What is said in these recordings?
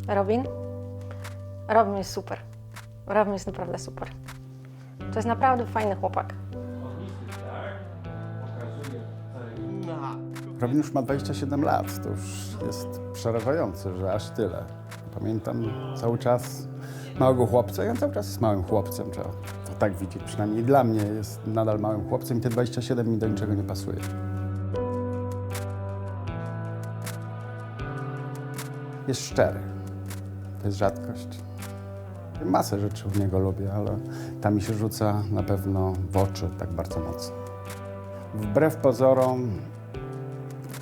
Robin? Robin jest super. Robin jest naprawdę super. To jest naprawdę fajny chłopak. Robin już ma 27 lat, to już jest przerażające, że aż tyle. Pamiętam cały czas małego chłopca i on cały czas jest małym chłopcem, trzeba to tak widzieć. Przynajmniej dla mnie jest nadal małym chłopcem i te 27 mi do niczego nie pasuje. Jest szczery. To jest rzadkość. Masę rzeczy w niego lubię, ale ta mi się rzuca na pewno w oczy tak bardzo mocno. Wbrew pozorom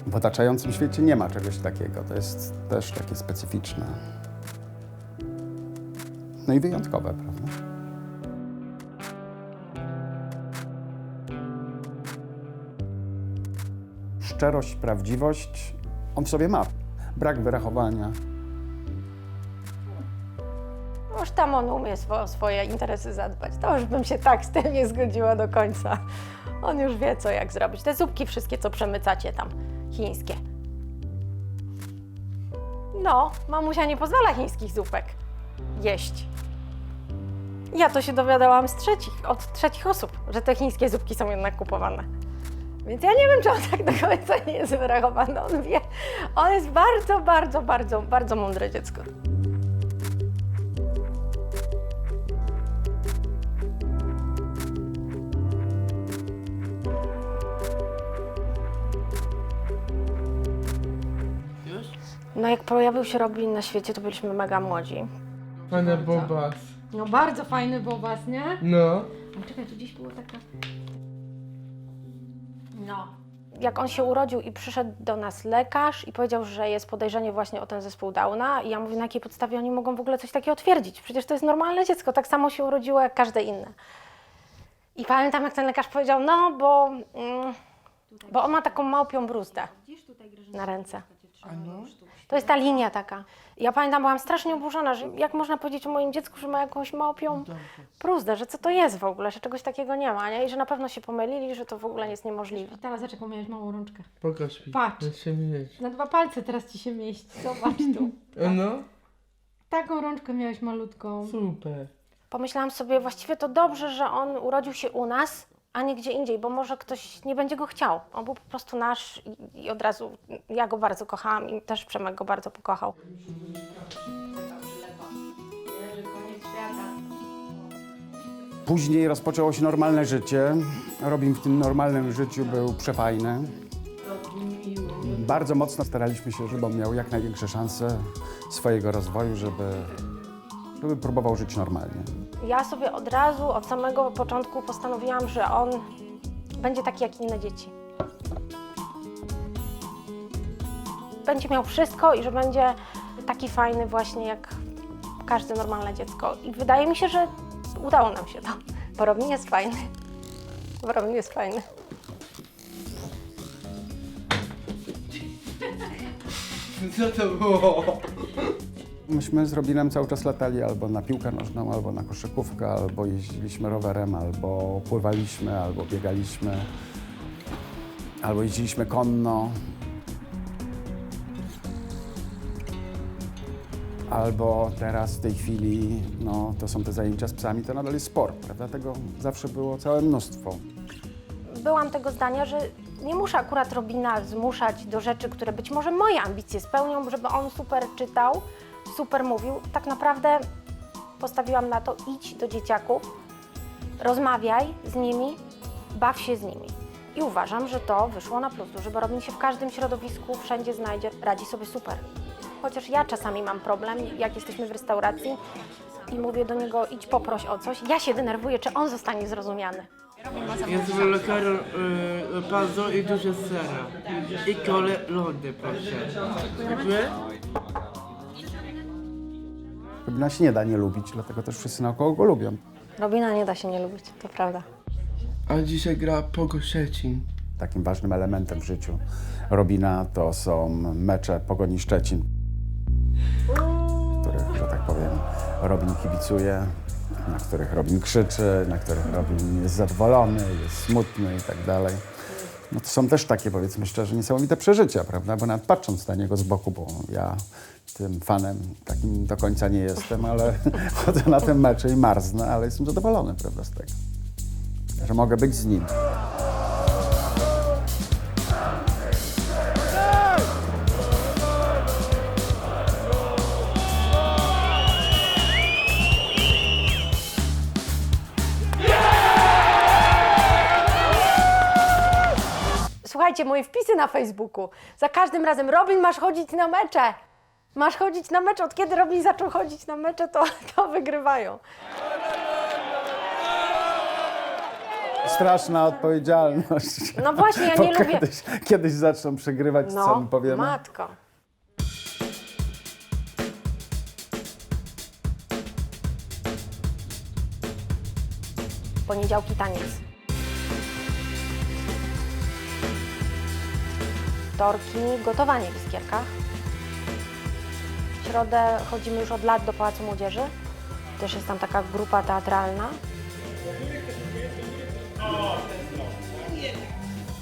w otaczającym świecie nie ma czegoś takiego. To jest też takie specyficzne. No i wyjątkowe, prawda? Szczerość, prawdziwość on w sobie ma. Brak wyrachowania. Już tam on umie o swoje interesy zadbać. To już bym się tak z tym nie zgodziła do końca. On już wie, co jak zrobić. Te zupki wszystkie, co przemycacie tam, chińskie. No, mamusia nie pozwala chińskich zupek jeść. Ja to się dowiadałam od trzecich osób, że te chińskie zupki są jednak kupowane. Więc ja nie wiem, czy on tak do końca nie jest wyrachowany. On wie, on jest bardzo mądre dziecko. No jak pojawił się Robin na świecie, to byliśmy mega młodzi. Fajny bobas. No bardzo fajny bobas, nie? No. A czekaj, tu gdzieś było taka... No. Jak on się urodził i przyszedł do nas lekarz i powiedział, że jest podejrzenie właśnie o ten zespół Downa i ja mówię, na jakiej podstawie oni mogą w ogóle coś takiego twierdzić? Przecież to jest normalne dziecko, tak samo się urodziło jak każde inne. I pamiętam, jak ten lekarz powiedział, no bo on ma taką małpią bruzdę na ręce. To jest ta linia taka. Ja pamiętam, byłam strasznie oburzona, że jak można powiedzieć o moim dziecku, że ma jakąś małpią bruzdę, że co to jest w ogóle, że czegoś takiego nie ma, nie? I że na pewno się pomylili, że to w ogóle jest niemożliwe. Teraz zobacz, jaką miałeś małą rączkę. Pokaż mi. Patrz. Ja się mieć. Na 2 palce teraz ci się mieści, zobacz tu. No. Taką rączkę miałeś malutką. Super. Pomyślałam sobie, właściwie to dobrze, że on urodził się u nas, a nie gdzie indziej, bo może ktoś nie będzie go chciał. On był po prostu nasz i od razu ja go bardzo kochałam i też Przemek go bardzo pokochał. Później rozpoczęło się normalne życie. Robin w tym normalnym życiu był przefajny. Bardzo mocno staraliśmy się, żeby on miał jak największe szanse swojego rozwoju, żeby próbował żyć normalnie. Ja sobie od razu, od samego początku postanowiłam, że on będzie taki jak inne dzieci. Będzie miał wszystko i że będzie taki fajny właśnie jak każde normalne dziecko. I wydaje mi się, że udało nam się to, bo Robin jest fajny. Bo Robin jest fajny. Co to było? Myśmy z Robinem cały czas latali albo na piłkę nożną, albo na koszykówkę, albo jeździliśmy rowerem, albo pływaliśmy, albo biegaliśmy, albo jeździliśmy konno. Albo teraz w tej chwili, no to są te zajęcia z psami, to nadal jest sport, prawda? Tego zawsze było całe mnóstwo. Byłam tego zdania, że nie muszę akurat Robina zmuszać do rzeczy, które być może moje ambicje spełnią, żeby on super czytał, super mówił. Tak naprawdę postawiłam na to, idź do dzieciaków, rozmawiaj z nimi, baw się z nimi. I uważam, że to wyszło na plus, żeby Robin się w każdym środowisku wszędzie znajdzie, radzi sobie super. Chociaż ja czasami mam problem, jak jesteśmy w restauracji i mówię do niego, idź poproś o coś, ja się denerwuję, czy on zostanie zrozumiany. Ja zrobię makaron bardzo i dużo sera. I kole lody, proszę. Dziękuję. Robina się nie da nie lubić, dlatego też wszyscy naokoło go lubią. Robina nie da się nie lubić, to prawda. A dzisiaj gra Pogo Szczecin. Takim ważnym elementem w życiu Robina to są mecze Pogoni Szczecin, których, że tak powiem, Robin kibicuje. na których Robin krzyczy, na których Robin jest zadowolony, jest smutny i tak dalej. No to są też takie, powiedzmy szczerze, niesamowite przeżycia, prawda? Bo nawet patrząc na niego z boku, bo ja tym fanem takim do końca nie jestem, ale chodzę na te mecze i marznę, ale jestem zadowolony, prawda, z tego, że mogę być z nim. Słuchajcie, moje wpisy na Facebooku. Za każdym razem, Robin, masz chodzić na mecze. Masz chodzić na mecze. Od kiedy Robin zaczął chodzić na mecze, to wygrywają. Straszna odpowiedzialność. No właśnie, ja Bo nie lubię. Kiedyś zaczną przegrywać, co my powiemy. Matko. Poniedziałki taniec. Wtorki gotowanie w Iskierkach. W środę chodzimy już od lat do Pałacu Młodzieży. Też jest tam taka grupa teatralna.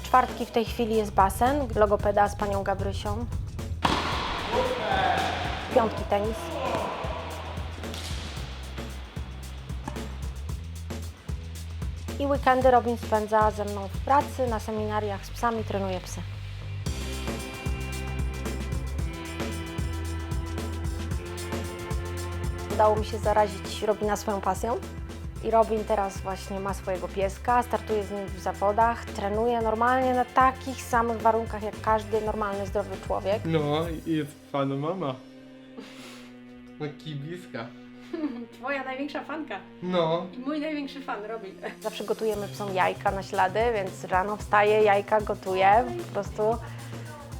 Czwartki w tej chwili jest basen, logopeda z panią Gabrysią. Piątki tenis. I weekendy Robin spędza ze mną w pracy, na seminariach z psami, trenuje psy. Udało mi się zarazić Robina swoją pasją. I Robin teraz właśnie ma swojego pieska, startuje z nim w zawodach, trenuje normalnie na takich samych warunkach jak każdy normalny, zdrowy człowiek. No, i jest fana mama. No, kibiska. Twoja największa fanka No. i mój największy fan, Robin. Zawsze gotujemy psom jajka na ślady, więc rano wstaje, jajka gotuje, po prostu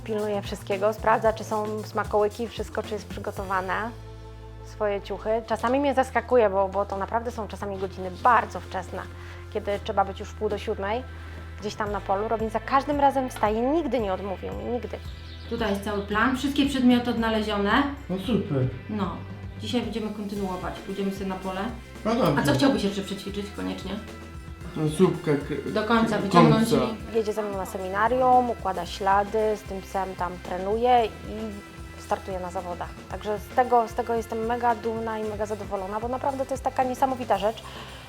pilnuje wszystkiego, sprawdza, czy są smakołyki, wszystko, czy jest przygotowane. Swoje ciuchy. Czasami mnie zaskakuje, bo to naprawdę są czasami godziny bardzo wczesne, kiedy trzeba być już w 6:30 gdzieś tam na polu. Robin za każdym razem wstaje, nigdy nie odmówił mi, nigdy. Tutaj jest cały plan, wszystkie przedmioty odnalezione. No super. No, dzisiaj będziemy kontynuować, pójdziemy sobie na pole. No dobrze. A co chciałbyś jeszcze przećwiczyć koniecznie? No, zupkę. Do końca wyciągnąć i... Jedzie ze mną na seminarium, układa ślady, z tym psem tam trenuje i startuje na zawodach. Także z tego jestem mega dumna i mega zadowolona, bo naprawdę to jest taka niesamowita rzecz,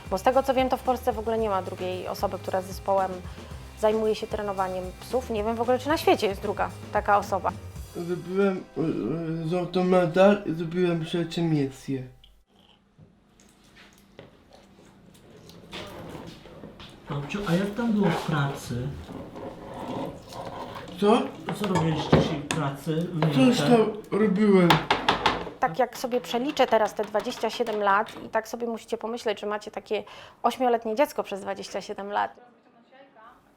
bo z tego co wiem, to w Polsce w ogóle nie ma drugiej osoby, która z zespołem zajmuje się trenowaniem psów. Nie wiem w ogóle, czy na świecie jest druga taka osoba. Zrobiłem złoty medal i zrobiłem trzecie miejsce. Babciu, a jak tam było w pracy? Co? Co robiliście dzisiaj w pracy w Coś Niemczech? tam robiłem. Tak jak sobie przeliczę teraz te 27 lat i tak sobie musicie pomyśleć, że macie takie 8-letnie dziecko przez 27 lat.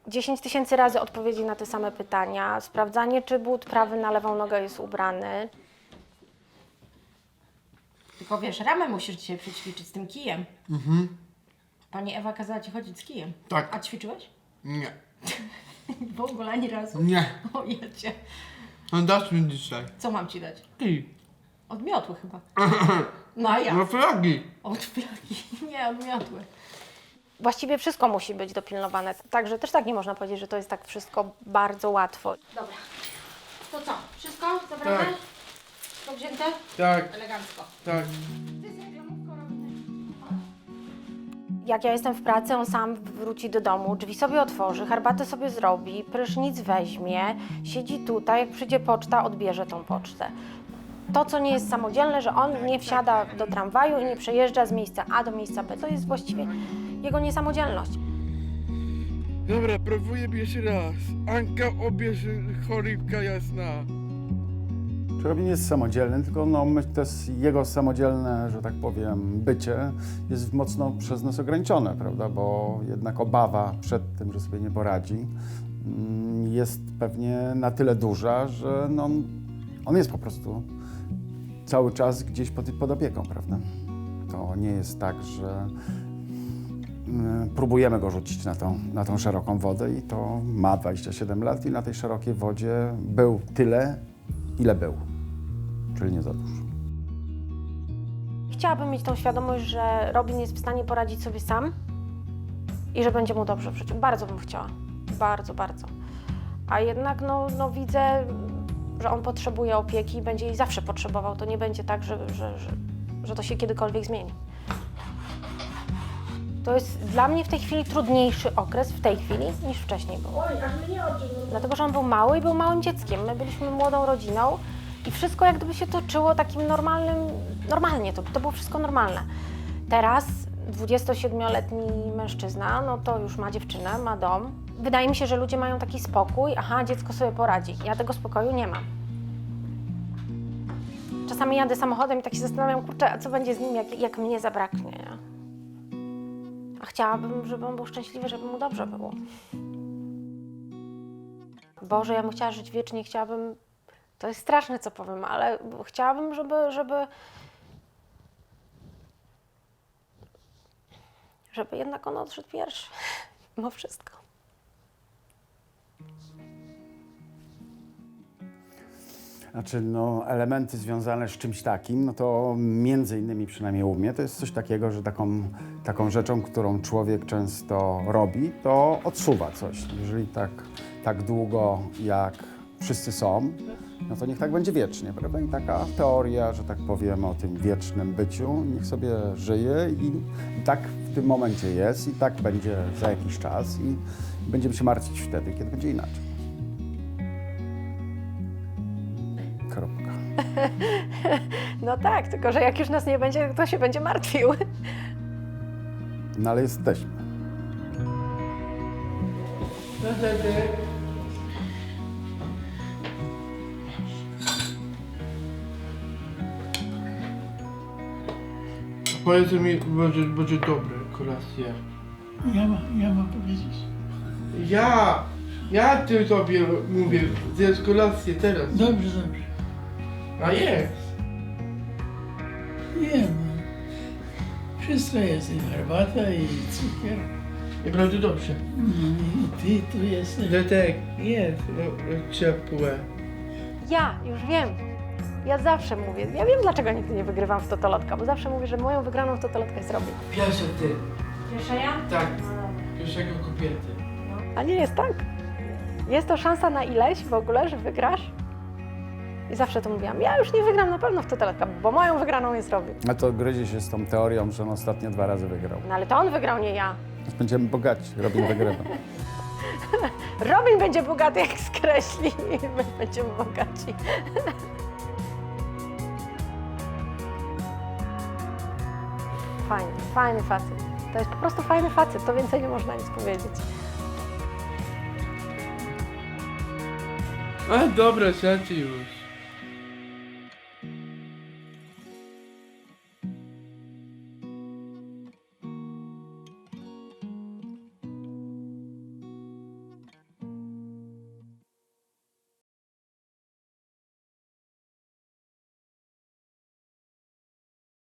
10 000 razy odpowiedzi na te same pytania, sprawdzanie, czy but prawy na lewą nogę jest ubrany. Tylko wiesz, ramę musisz dzisiaj przećwiczyć z tym kijem. Pani Ewa kazała ci chodzić z kijem. Tak. A ćwiczyłeś? Nie. W ogóle ani razu? Nie. O jecie. No dasz mi dzisiaj. Co mam ci dać? Ty. Odmiotły chyba. No a ja? No flagi. Od flagi. Nie, odmiotły. Właściwie wszystko musi być dopilnowane, także też tak nie można powiedzieć, że to jest tak wszystko bardzo łatwo. Dobra. To co? Wszystko zabrane? Tak. To wzięte? Tak, Elegancko. tak. Jak ja jestem w pracy, on sam wróci do domu, drzwi sobie otworzy, herbatę sobie zrobi, prysznic weźmie, siedzi tutaj, jak przyjdzie poczta, odbierze tą pocztę. To, co nie jest samodzielne, że on nie wsiada do tramwaju i nie przejeżdża z miejsca A do miejsca B, to jest właściwie jego niesamodzielność. Dobra, próbuję jeszcze raz. Anka, obierz cholipka jasna. Robin jest samodzielny, tylko to jest jego samodzielne, że tak powiem, bycie jest mocno przez nas ograniczone, prawda? Bo jednak obawa przed tym, że sobie nie poradzi, jest pewnie na tyle duża, że on jest po prostu cały czas gdzieś pod opieką, prawda? To nie jest tak, że próbujemy go rzucić na tą szeroką wodę i to ma 27 lat i na tej szerokiej wodzie był tyle, ile był. Czyli nie za dużo. chciałabym mieć tą świadomość, że Robin jest w stanie poradzić sobie sam i że będzie mu dobrze w życiu. Bardzo bym chciała. Bardzo, bardzo. A jednak no widzę, że on potrzebuje opieki i będzie jej zawsze potrzebował. To nie będzie tak, że to się kiedykolwiek zmieni. To jest dla mnie w tej chwili trudniejszy okres, w tej chwili, niż wcześniej był. Dlatego, że on był mały i był małym dzieckiem. My byliśmy młodą rodziną i wszystko jak gdyby się toczyło takim normalnie, to było wszystko normalne. Teraz 27-letni mężczyzna, no to już ma dziewczynę, ma dom. Wydaje mi się, że ludzie mają taki spokój, aha, dziecko sobie poradzi. Ja tego spokoju nie mam. Czasami jadę samochodem i tak się zastanawiam, kurczę, a co będzie z nim, jak mnie zabraknie, nie? A chciałabym, żeby on był szczęśliwy, żeby mu dobrze było. Boże, ja bym chciała żyć wiecznie, chciałabym... To jest straszne, co powiem, ale chciałabym, żeby jednak on odszedł pierwszy. Mimo wszystko. Znaczy, no, elementy związane z czymś takim, no to między innymi, przynajmniej u mnie, to jest coś takiego, że taką rzeczą, którą człowiek często robi, to odsuwa coś. Jeżeli tak długo, jak wszyscy są, no to niech tak będzie wiecznie, prawda? I taka teoria, że tak powiem, o tym wiecznym byciu, niech sobie żyje i tak w tym momencie jest i tak będzie za jakiś czas i będziemy się martwić wtedy, kiedy będzie inaczej. Kropka. No tak, tylko że jak już nas nie będzie, to się będzie martwił. No ale jesteśmy. Powiedz mi, będzie dobre kolację. Ja mam powiedzieć. Ja ty tobie mówię, zjedz kolację teraz. Dobrze. A jest. Jem. Wszystko jest, i herbata, i cukier. I bardzo dobrze. I ty tu jesteś. Dlatego jest ciepłe. Ja już wiem. Ja zawsze mówię, ja wiem dlaczego nigdy nie wygrywam w totolotka, bo zawsze mówię, że moją wygraną w totolotka jest Robin. Pierwszy ty. Pierwsza ja? Tak. Pierwszego kobiety. A nie jest tak. Jest to szansa na ileś w ogóle, że wygrasz. I zawsze to mówiłam, ja już nie wygram na pewno w totolotka, bo moją wygraną jest Robin. A to gryzie się z tą teorią, że on ostatnio 2 razy wygrał. No ale to on wygrał, nie ja. Będziemy bogaci, Robin wygrywa. Robin będzie bogaty, jak skreśli i my będziemy bogaci. Fajny facet. To jest po prostu fajny facet, to więcej nie można nic powiedzieć. A dobra, siadźcie już.